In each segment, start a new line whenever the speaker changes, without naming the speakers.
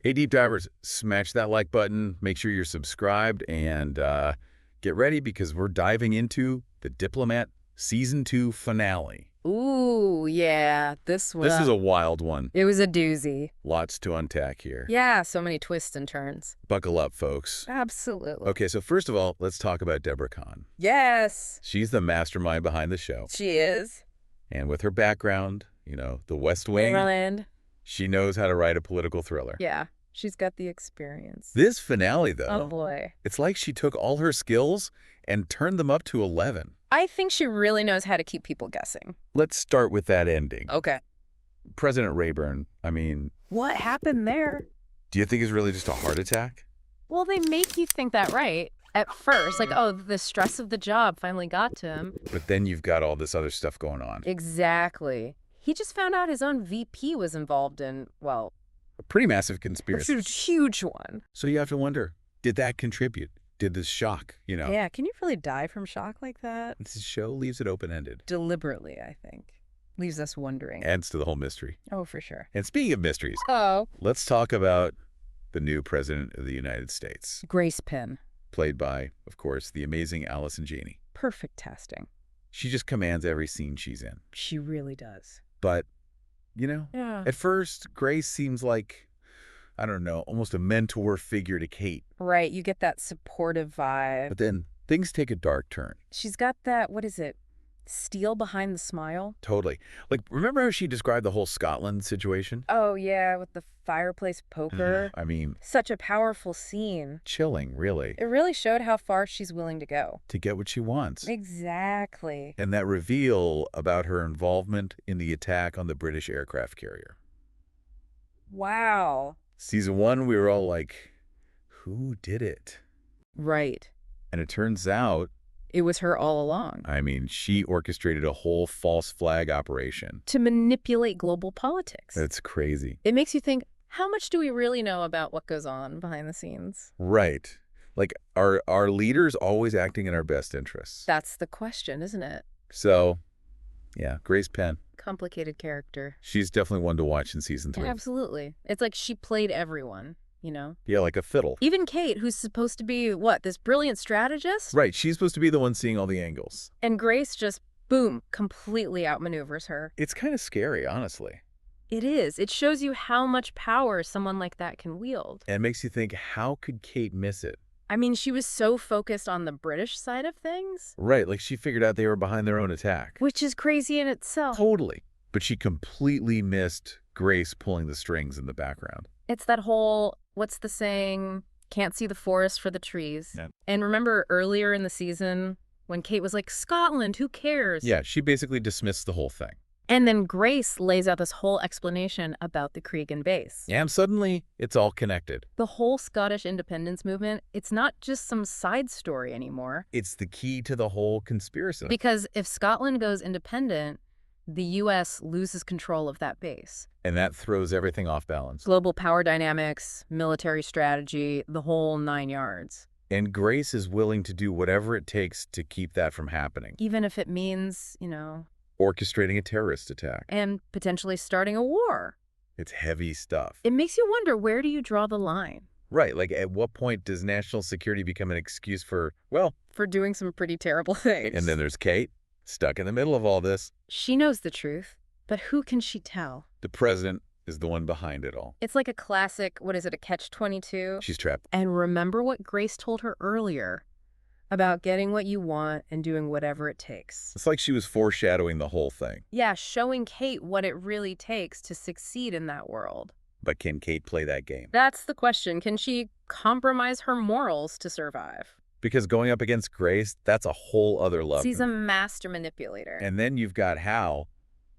Hey, deep divers, smash that like button, make sure you're subscribed, and get ready because we're diving into the Diplomat Season 2 finale.
Ooh, yeah, this was...
This is a wild one.
It was a doozy.
Lots to unpack here.
Yeah, so many twists and turns.
Buckle up, folks.
Absolutely.
Okay, so first of all, let's talk about Deborah Kahn.
Yes.
She's the mastermind behind the show.
She is.
And with her background, the West Wing,
Maryland.
she knows how to write a political thriller.
Yeah, she's got the experience.
This finale, though,
Oh, boy.
it's like she took all her skills and turned them up to 11.
I think she really knows how to keep people guessing.
Let's start with that ending.
Okay.
President Rayburn,
What happened there?
do you think it's really just a heart attack?
Well, they make you think that, right? At first, like, oh, the stress of the job finally got to him.
But then you've got all this other stuff going on.
Exactly. He just found out his own VP was involved in, well,
A pretty massive
a
conspiracy.
huge one.
So you have to wonder, did that contribute? Did this shock,
Yeah, can you really die from shock like that?
This show leaves it open-ended.
Deliberately, I think. Leaves us wondering.
Adds to the whole mystery.
Oh, for sure.
And speaking of mysteries,
Oh.
let's talk about the new President of the United States,
Grace Penn.
played by, of course, the amazing Allison Janney.
Perfect casting.
She just commands every scene she's in.
She really does.
But,
Yeah.
at first, Grace seems like, I don't know, almost a mentor figure to Kate.
Right, you get that supportive vibe.
But then things take a dark turn.
She's got that, what is it? Steel behind the smile?
Totally. Like, remember how she described the whole Scotland situation?
Oh, yeah, with the fireplace poker.
Such
a powerful scene.
chilling, really,
It really showed how far she's willing to go.
to get what she wants.
Exactly.
And that reveal about her involvement in the attack on the British aircraft carrier.
Wow.
Season 1, we were all like, who did it?
Right.
And it turns out,
It was her all along.
she orchestrated a whole false flag operation.
To manipulate global politics.
That's crazy.
It makes you think, how much do we really know about what goes on behind the scenes?
Right. Like, are our leaders always acting in our best interests?
That's the question, isn't it?
So, yeah, Grace Penn.
Complicated character.
She's definitely one to watch in season 3.
Absolutely. It's like she played everyone,
Yeah, like a fiddle.
Even Kate, who's supposed to be, this brilliant strategist?
Right, she's supposed to be the one seeing all the angles.
And Grace just, boom, completely outmaneuvers her.
It's kind of scary, honestly.
It is. It shows you how much power someone like that can wield.
And it makes you think, how could Kate miss it?
She was so focused on the British side of things.
Right, like she figured out they were behind their own attack.
Which is crazy in itself.
Totally. But she completely missed Grace pulling the strings in the background.
It's that whole, what's the saying, can't see the forest for the trees.
Yeah.
And remember earlier in the season when Kate was like, Scotland, who cares?
Yeah, she basically dismissed the whole thing.
And then Grace lays out this whole explanation about the Cregan base.
And suddenly, it's all connected.
The whole Scottish independence movement, it's not just some side story anymore.
It's the key to the whole conspiracy.
Because if Scotland goes independent, the U.S. loses control of that base.
And that throws everything off balance.
Global power dynamics, military strategy, the whole 9 yards.
And Grace is willing to do whatever it takes to keep that from happening.
Even if it means,
Orchestrating a terrorist attack.
and potentially starting a war.
It's heavy stuff.
It makes you wonder, where do you draw the line?
Right, like at what point does national security become an excuse for
doing some pretty terrible things.
and then there's Kate, stuck in the middle of all this.
She knows the truth, but who can she tell?
The president is the one behind it all.
It's like a classic, a catch-22?
She's trapped.
And remember what Grace told her earlier about getting what you want and doing whatever it takes.
It's like she was foreshadowing the whole thing.
Yeah, showing Kate what it really takes to succeed in that world.
But can Kate play that game?
That's the question. Can she compromise her morals to survive?
Because going up against Grace, that's a whole other level.
She's a master manipulator.
And then you've got Hal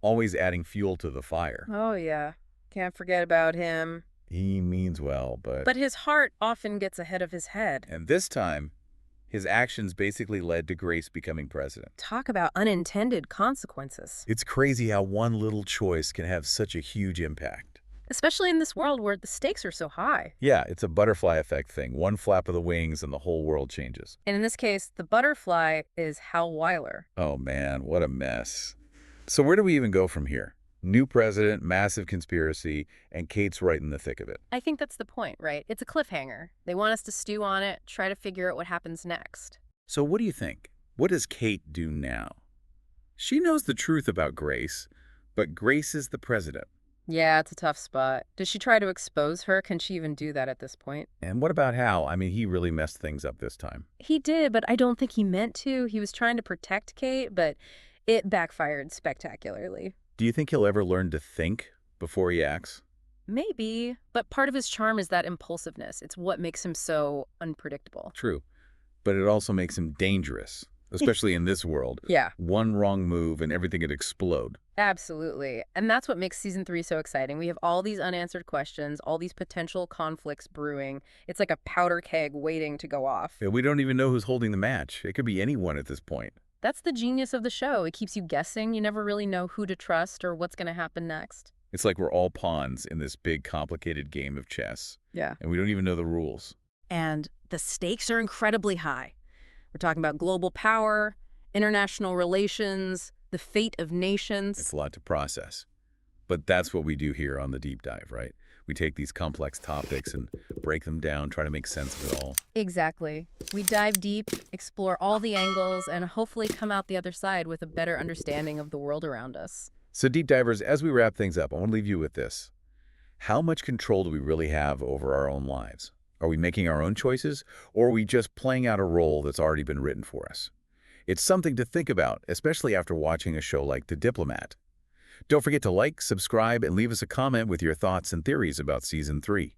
always adding fuel to the fire.
Oh, yeah. Can't forget about him.
He means well,
But his heart often gets ahead of his head.
And this time, his actions basically led to Grace becoming president.
Talk about unintended consequences.
It's crazy how one little choice can have such a huge impact.
Especially in this world where the stakes are so high.
Yeah, it's a butterfly effect thing. One flap of the wings and the whole world changes.
And in this case, the butterfly is Hal Wyler.
Oh man, what a mess. So where do we even go from here? New president, massive conspiracy, and Kate's right in the thick of it.
I think that's the point, right? It's a cliffhanger. They want us to stew on it, try to figure out what happens next.
So what do you think? What does Kate do now? She knows the truth about Grace, but Grace is the president.
Yeah, it's a tough spot. Does she try to expose her? Can she even do that at this point?
And what about Hal? I mean, he really messed things up this time.
He did, but I don't think he meant to. He was trying to protect Kate, but it backfired spectacularly.
Do you think he'll ever learn to think before he acts?
Maybe, but part of his charm is that impulsiveness. It's what makes him so unpredictable.
True. But it also makes him dangerous, especially in this world.
Yeah,
One wrong move and everything would explode.
absolutely. And that's what makes season 3 so exciting. We have all these unanswered questions, all these potential conflicts brewing. It's like a powder keg waiting to go off.
Yeah, we don't even know who's holding the match. It could be anyone at this point.
That's the genius of the show. It keeps you guessing. You never really know who to trust or what's going to happen next.
It's like we're all pawns in this big, complicated game of chess,
Yeah.
and we don't even know the rules.
And the stakes are incredibly high. We're talking about global power, international relations, the fate of nations.
It's a lot to process. But that's what we do here on the Deep Dive, right? We take these complex topics and break them down, try to make sense of it all.
Exactly. We dive deep, explore all the angles, and hopefully come out the other side with a better understanding of the world around us.
So Deep Divers, as we wrap things up, I want to leave you with this. How much control do we really have over our own lives? Are we making our own choices, or are we just playing out a role that's already been written for us? It's something to think about, especially after watching a show like The Diplomat. Don't forget to like, subscribe, and leave us a comment with your thoughts and theories about Season 3.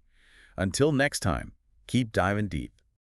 Until next time, keep diving deep.